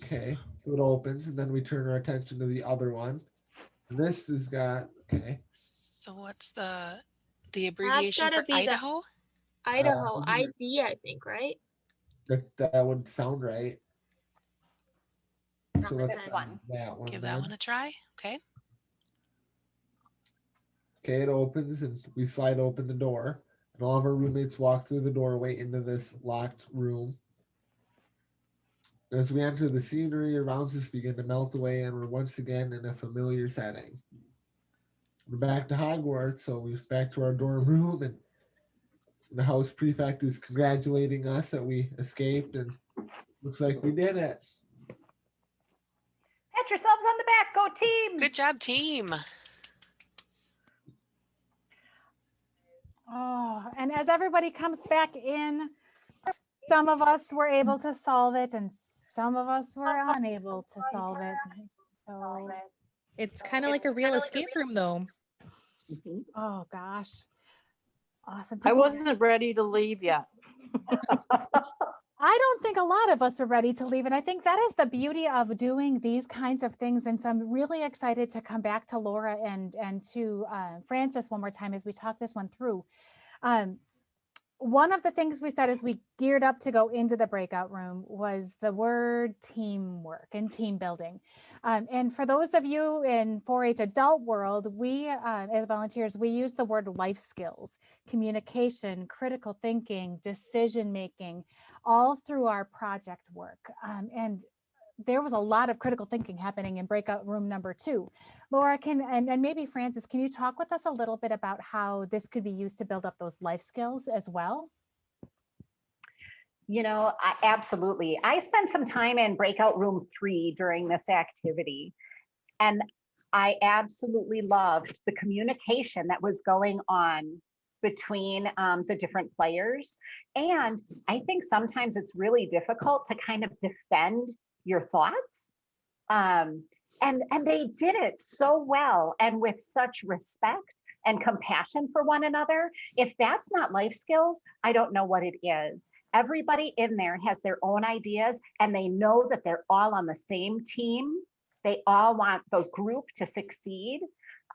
Okay, so it opens, and then we turn our attention to the other one. And this has got, okay, So what's the That's abbreviation gotta for be the Idaho? Idaho Uh, ID, I think, right? that would sound right. So let's This try one. that one Give then. that one a try. Okay. Okay, it opens and we slide open the door, and all of our roommates walk through the doorway into this locked room. As we enter, the scenery around us begin to melt away, and we're once again in a familiar setting. we're back to Hogwarts, so we're back to our dorm room, and the house prefect is congratulating us that we escaped, and looks like we did it. Pat yourselves on the back. Go team. Good job, team. Oh, and as everybody comes back in, some of us were able to solve it and some of us were unable to solve it. So, It's kind of like a real escape room, though. oh gosh. Awesome. I People- wasn't ready to leave yet. I don't think a lot of us are ready to leave. And I think that is the beauty of doing these kinds of things. And so I'm really excited to come back to Laura and to Francis one more time as we talk this one through. One of the things we said as we geared up to go into the breakout room was the word teamwork and team building. And for those of you in 4-H adult world, we as volunteers, we use the word life skills, communication, critical thinking, decision making, all through our project work. And there was a lot of critical thinking happening in breakout room number 2. Laura, and maybe Francis, can you talk with us a little bit about how this could be used to build up those life skills as well? You know, absolutely. I spent some time in breakout room 3 during this activity, and I absolutely loved the communication that was going on between the different players. And I think sometimes it's really difficult to kind of defend your thoughts. And they did it so well and with such respect and compassion for one another. If that's not life skills, I don't know what it is. Everybody in there has their own ideas and they know that they're all on the same team. They all want the group to succeed.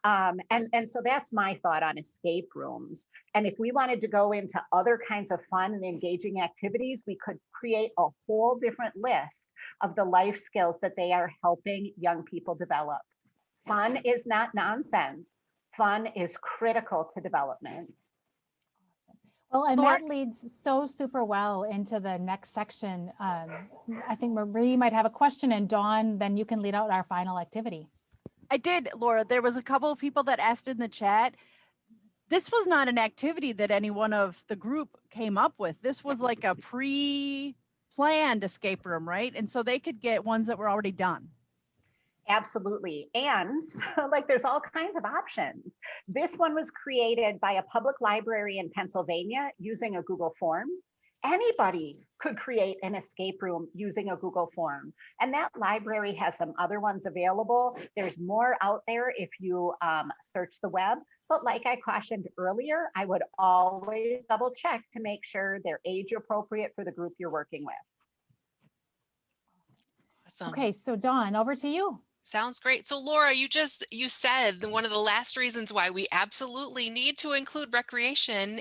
And so that's my thought on escape rooms. And if we wanted to go into other kinds of fun and engaging activities, we could create a whole different list of the life skills that they are helping young people develop. Fun is not nonsense. Fun is critical to development. Well, and that leads so super well into the next section. I think Marie might have a question, and Dawn, then you can lead out our final activity. I did, Laura. There was a couple of people that asked in the chat. This was not an activity that any one of the group came up with. This was like a pre-planned escape room, right? And so they could get ones that were already done. Absolutely. And like there's all kinds of options. This one was created by a public library in Pennsylvania using a Google form. Anybody could create an escape room using a Google form. And that library has some other ones available. There's more out there if you search the web. But like I cautioned earlier, I would always double check to make sure they're age appropriate for the group you're working with. Awesome. Okay, so Dawn, over to you. Sounds great. So Laura, you said one of the last reasons why we absolutely need to include recreation,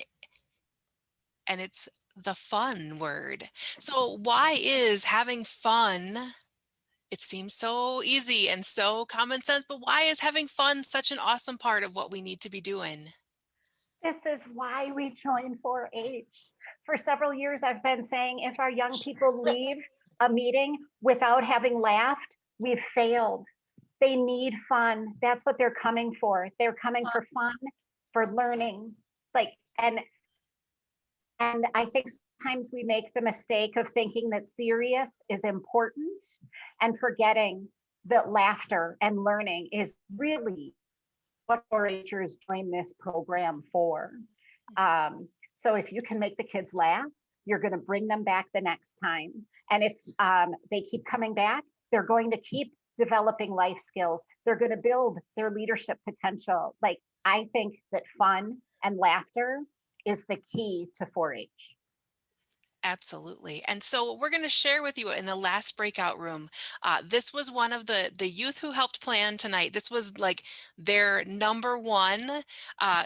and it's the fun word. So why is having fun, it seems so easy and so common sense, but why is having fun such an awesome part of what we need to be doing? This is why we joined 4-H. For several years, I've been saying if our young people leave a meeting without having laughed, we've failed. They need fun. That's what they're coming for. They're coming for fun, for learning. And I think sometimes we make the mistake of thinking that serious is important and forgetting that laughter and learning is really what 4-Hers join this program for. So if you can make the kids laugh, you're going to bring them back the next time. And if they keep coming back, they're going to keep developing life skills. They're going to build their leadership potential. Like, I think that fun and laughter is the key to 4-H. Absolutely. And so we're going to share with you in the last breakout room. This was one of the youth who helped plan tonight. This was like their number one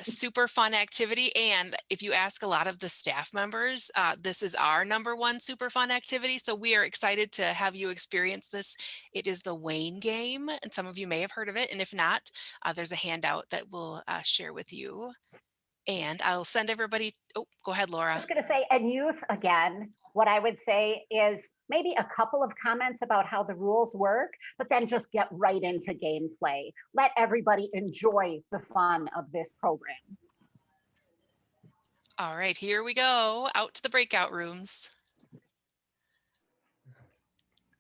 super fun activity. And if you ask a lot of the staff members, this is our number one super fun activity. So we are excited to have you experience this. It is the Wayne game, and some of you may have heard of it. And if not, there's a handout that we'll share with you. And I'll send everybody, oh, go ahead, I Laura. was going to say, and youth, again, what I would say is maybe a couple of comments about how the rules work, but then just get right into gameplay. Let everybody enjoy the fun of this program. All right, here we go, out to the breakout rooms.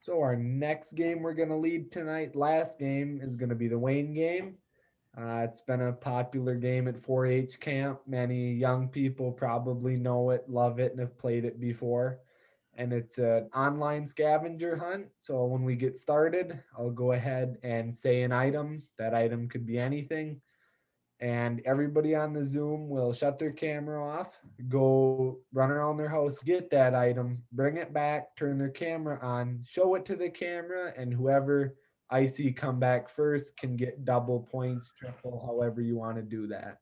So our next game we're going to lead tonight, last game, is going to be the Wayne game. It's been a popular game at 4-H camp. Many young people probably know it, love it, and have played it before. And it's an online scavenger hunt. So when we get started, I'll go ahead and say an item. That item could be anything. And everybody on the Zoom will shut their camera off, go run around their house, get that item, bring it back, turn their camera on, show it to the camera, and whoever I see come back first can get double points, triple, however you want to do that.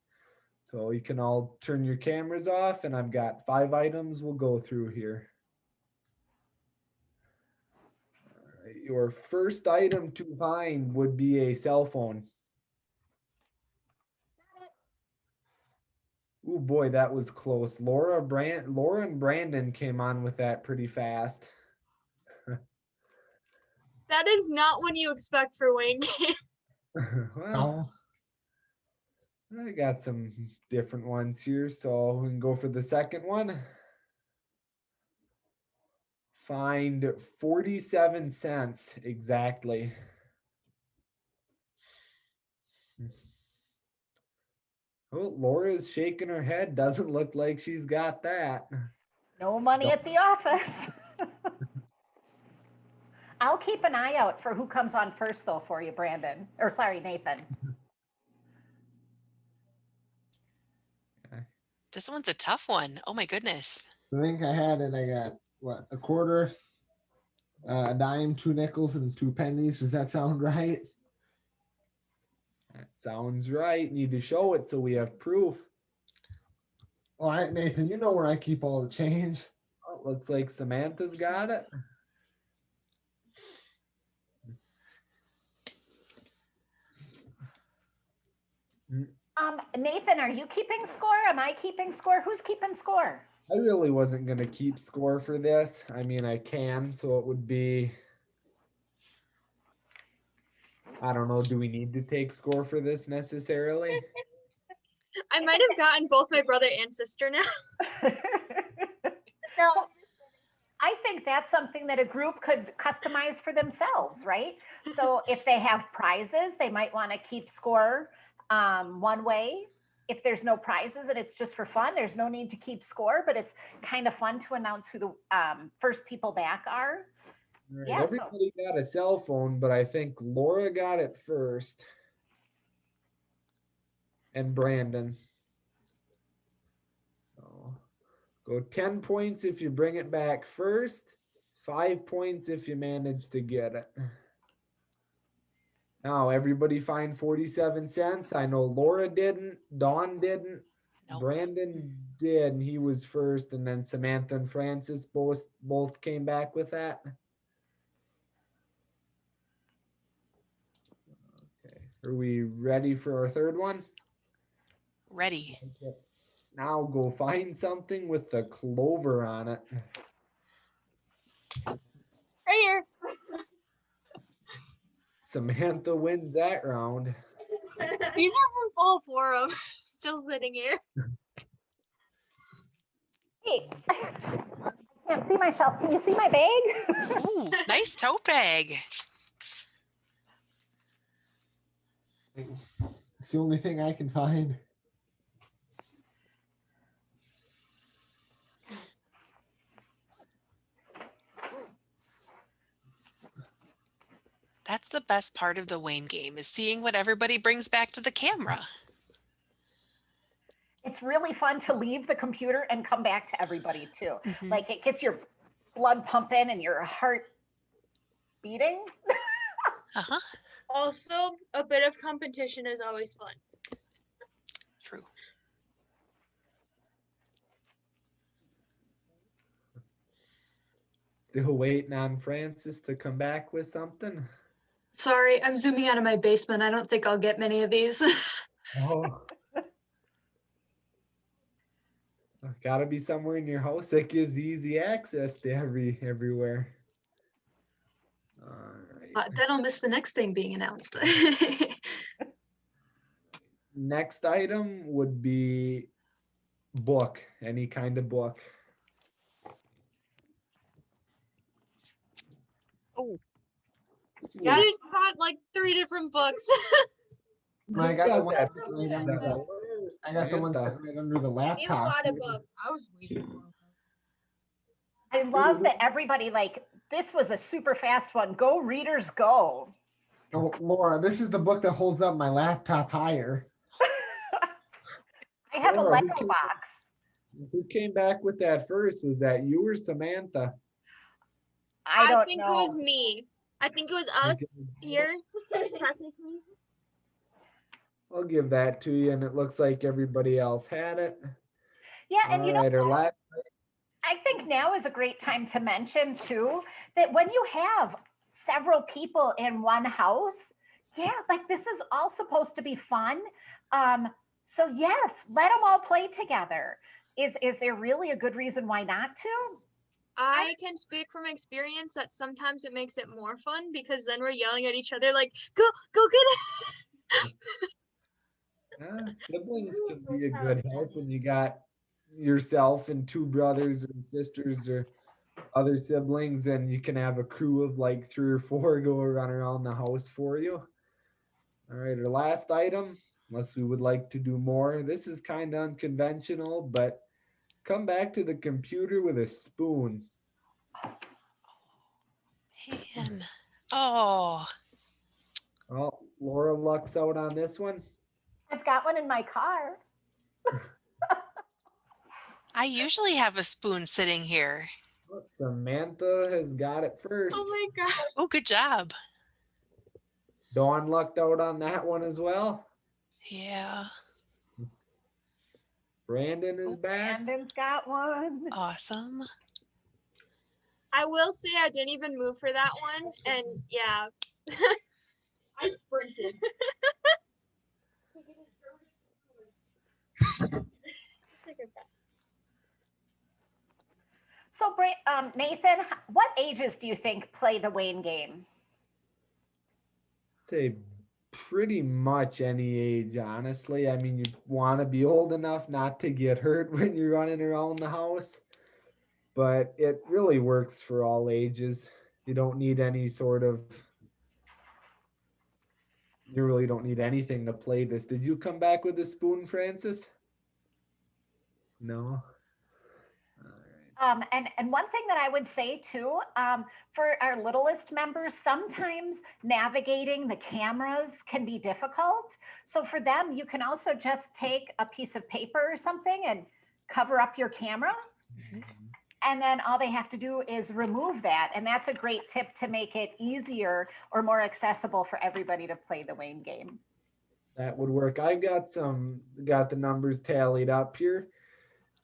So you can all turn your cameras off, and I've got 5 items we'll go through here. All right, your first item to find would be a cell phone. Oh boy, that was close. Laura and Brandon came on with that pretty fast. That is not what you expect for Wayne game. Well, I got some different ones here, so we can go for the second one. Find 47 cents exactly. Oh, Laura's shaking her head. Doesn't look like she's got that. No money at the office. I'll keep an eye out for who comes on first, though, for you, Brandon. Or sorry, Nathan. This one's a tough one. Oh my goodness. I think I had it. I got what, a quarter, a dime, 2 nickels, and 2 pennies. Does that sound right? That sounds right. Need to show it so we have proof. All right, Nathan, you know where I keep all the change. Oh, looks like Samantha's got it. Nathan, are you keeping score? Am I keeping score? Who's keeping score? I really wasn't going to keep score for this. I mean, I can, so it would be, I don't know, do we need to take score for this necessarily? I might have gotten both my brother and sister now. No, I think that's something that a group could customize for themselves, right? So if they have prizes, they might want to keep score one way. If there's no prizes and it's just for fun, there's no need to keep score, but it's kind of fun to announce who the first people back are. Right, Yeah, everybody got a cell phone, but I think Laura got it first. And Brandon. So go 10 points if you bring it back first, 5 points if you manage to get it. Now, everybody find 47 cents. I know Laura didn't, Dawn didn't, Nope. Brandon did, and he was first, and then Samantha and Francis both came back with that. Okay, are we ready for our third one? Ready. Now go find something with the clover on it. Right here. Samantha wins that round. These are from all 4 of them. Still sitting here. Hey, I can't see myself. Can you see my bag? Ooh, nice tote bag. It's the only thing I can find. That's the best part of the Wayne game, is seeing what everybody brings back to the camera. It's really fun to leave the computer and come back to everybody too. Mhm. Like it gets your blood pumping and your heart beating. Uh-huh. Also, a bit of competition is always fun. True. Still waiting on Francis to come back with something. Sorry, I'm zooming out of my basement. I don't think I'll get many of these. Oh. Gotta be somewhere in your house that gives easy access to everywhere. All right. Then I'll miss the next thing being announced. Next item would be book, any kind of book. Oh, You just bought like 3 different books. I got the one that. sitting right under the, I got the one sitting right under the laptop. I was waiting for I love that everybody, like, this was a super fast one. Go readers, go. Oh, Laura, this is the book that holds up my laptop higher. I have a Laura, who Lego came- box. Who came back with that first? Was that you or Samantha? I don't think know. it was me. I think it was us here. Technically. I'll give that to you, and it looks like everybody else had it. Yeah, and you know, All right, our last. I think now is a great time to mention too, that when you have several people in one house, yeah, like this is all supposed to be fun. So yes, let them all play together. Is there really a good reason why not to? I can speak from experience that sometimes it makes it more fun because then we're yelling at each other like, go get it. Siblings can be a good help when you got yourself and 2 brothers or sisters or other siblings, and you can have a crew of like 3 or 4 go run around the house for you. All right, our last item, unless we would like to do more. This is kind of unconventional, but come back to the computer with a spoon. Man. Oh, Well, Laura lucks out on this one. I've got one in my car. I usually have a spoon sitting here. Samantha has got it first. Oh my god. Oh, good job. Dawn lucked out on that one as well. Yeah. Brandon is back. Brandon's got one. Awesome. I will say I didn't even move for that one. And yeah. I sprinted. So, Nathan, what ages do you think play the Wayne game? Say pretty much any age, honestly. I mean, you want to be old enough not to get hurt when you're running around the house, but it really works for all ages. You don't need any sort of, you really don't need anything to play this. Did you come back with a spoon, Francis? No. And one thing that I would say too, for our littlest members, sometimes navigating the cameras can be difficult. So for them, you can also just take a piece of paper or something and cover up your camera. And then all they have to do is remove that. And that's a great tip to make it easier or more accessible for everybody to play the Wayne game. That would work. I've got the numbers tallied up here.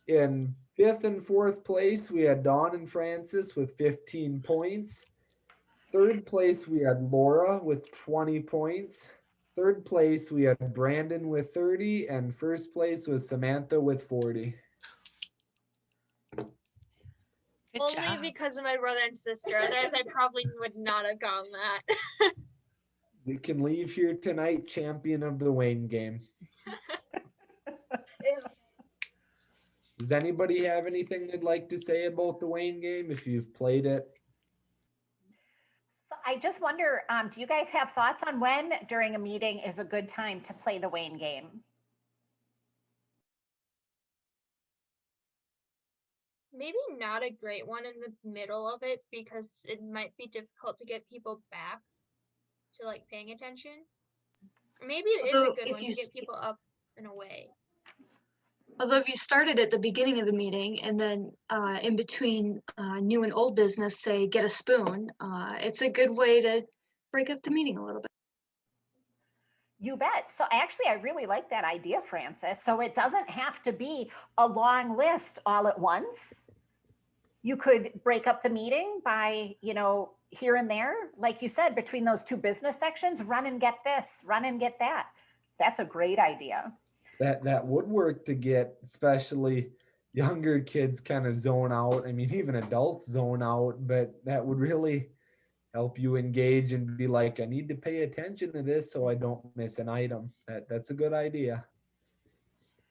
In 5th and 4th place, we had Dawn and Francis with 15 points. 3rd place, we had Laura with 20 points. 3rd place, we had Brandon with 30, and 1st place was Samantha with 40. Good Only job. because of my brother and sister. Otherwise, I probably would not have gotten that. You can leave here tonight champion of the Wayne game. Does anybody have anything they'd like to say about the Wayne game if you've played it? So I just wonder, do you guys have thoughts on when during a meeting is a good time to play the Wayne game? Maybe not a great one in the middle of it because it might be difficult to get people back to like paying attention. Maybe it is a good one to get people up and away. Although if you started at the beginning of the meeting and then in between new and old business, say get a spoon, it's a good way to break up the meeting a little bit. You bet. So actually, I really like that idea, Francis. So it doesn't have to be a long list all at once. You could break up the meeting by, here and there, like you said, between those 2 business sections, run and get this, run and get that. That's a great idea. That would work to get, especially, younger kids kind of zone out. I mean, even adults zone out, but that would really help you engage and be like, I need to pay attention to this so I don't miss an item. That's a good idea.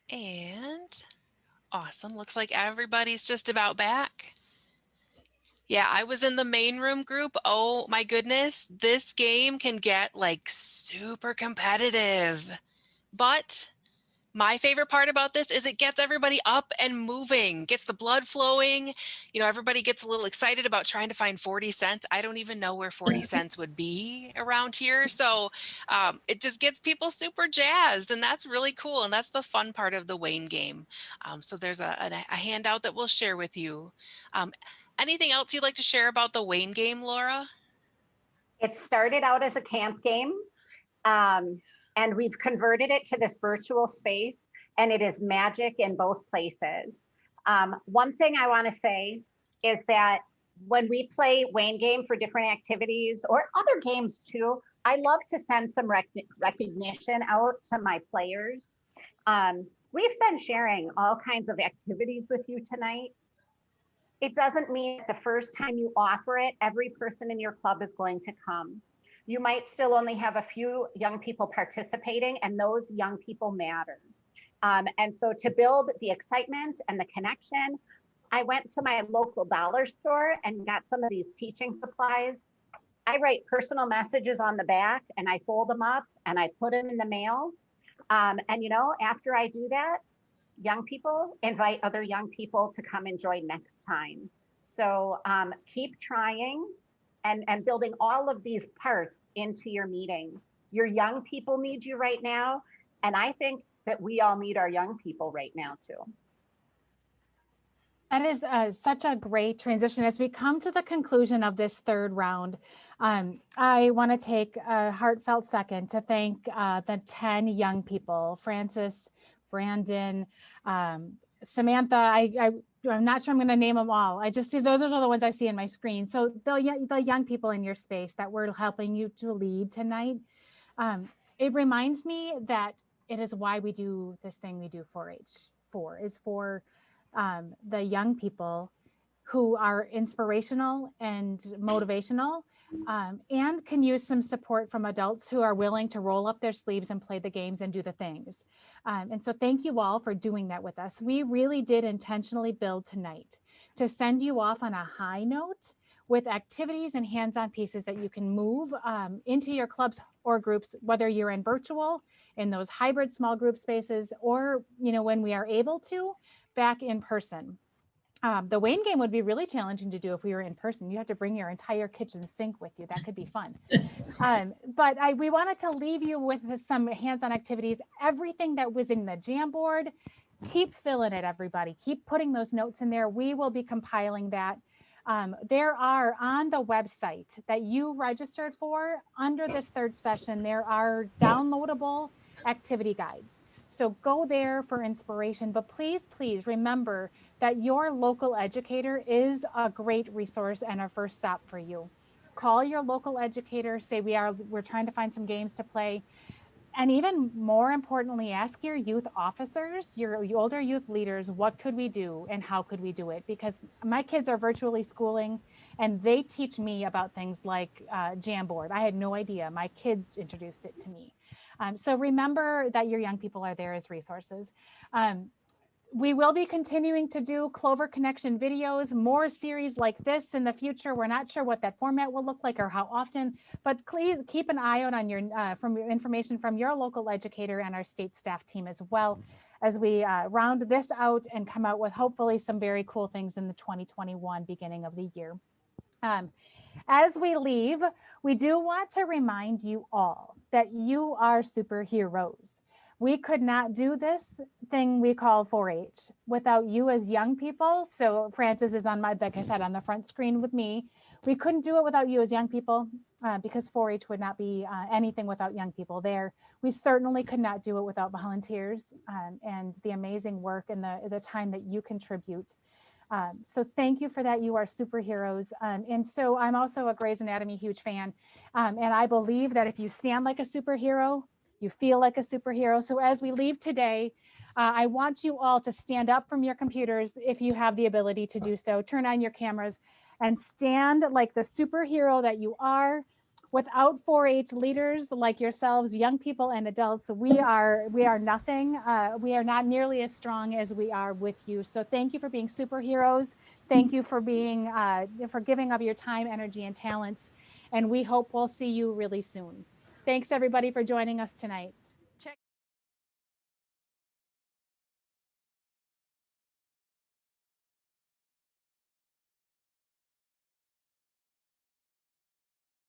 And awesome. Looks like everybody's just about back. Yeah, I was in the main room group. Oh my goodness, this game can get like super competitive. But my favorite part about this is it gets everybody up and moving, gets the blood flowing. You know, everybody gets a little excited about trying to find 40 cents. I don't even know where 40 cents would be around here. So it just gets people super jazzed, and that's really cool. And that's the fun part of the Wayne game. So there's a handout that we'll share with you. Anything else you'd like to share about the Wayne game, Laura? It started out as a camp game. And we've converted it to this virtual space, and it is magic in both places. One thing I want to say is that when we play Wayne game for different activities or other games too, I love to send some recognition out to my players. We've been sharing all kinds of activities with you tonight. It doesn't mean that the first time you offer it, every person in your club is going to come. You might still only have a few young people participating, and those young people matter. And so to build the excitement and the connection, I went to my local dollar store and got some of these teaching supplies. I write personal messages on the back and I fold them up and I put them in the mail. And you know, after I do that, young people invite other young people to come and join next time. So keep trying. And building all of these parts into your meetings. Your young people need you right now. And I think that we all need our young people right now too. That is such a great transition. As we come to the conclusion of this third round, I want to take a heartfelt second to thank the 10 young people, Francis, Brandon, Samantha. I'm not sure I'm going to name them all. I just see those are the ones I see in my screen. So the young people in your space that we're helping you to lead tonight, it reminds me that it is why we do this thing we do 4-H is for the young people who are inspirational and motivational and can use some support from adults who are willing to roll up their sleeves and play the games and do the things. And so thank you all for doing that with us. We really did intentionally build tonight to send you off on a high note with activities and hands-on pieces that you can move into your clubs or groups, whether you're in virtual, in those hybrid small group spaces, or when we are able to, back in person. The Wayne game would be really challenging to do if we were in person. You have to bring your entire kitchen sink with you. That could be fun. But we wanted to leave you with some hands-on activities. Everything that was in the Jamboard, keep filling it, everybody. Keep putting those notes in there. We will be compiling that. There are on the website that you registered for under this third session, there are downloadable activity guides. So go there for inspiration, but please remember that your local educator is a great resource and a first stop for you. Call your local educator, say we're trying to find some games to play. And even more importantly, ask your youth officers, your older youth leaders, what could we do and how could we do it? Because my kids are virtually schooling and they teach me about things like Jamboard. I had no idea. My kids introduced it to me. So remember that your young people are there as resources. We will be continuing to do Clover Connection videos, more series like this in the future. We're not sure what that format will look like or how often, but please keep an eye out on your information from your local educator and our state staff team as well as we round this out and come out with hopefully some very cool things in the 2021 beginning of the year. As we leave, we do want to remind you all that you are superheroes. We could not do this thing we call 4-H without you as young people. So Francis is like I said, on the front screen with me. We couldn't do it without you as young people because 4-H would not be anything without young people there. We certainly could not do it without volunteers and the amazing work and the time that you contribute. So thank you for that. You are superheroes. And so I'm also a Grey's Anatomy huge fan. And I believe that if you stand like a superhero, you feel like a superhero. So as we leave today, I want you all to stand up from your computers if you have the ability to do so. Turn on your cameras and stand like the superhero that you are. Without 4-H leaders like yourselves, young people and adults, we are nothing. We are not nearly as strong as we are with you. So thank you for being superheroes. Thank you for being for giving of your time, energy, and talents. And we hope we'll see you really soon. Thanks everybody for joining us tonight.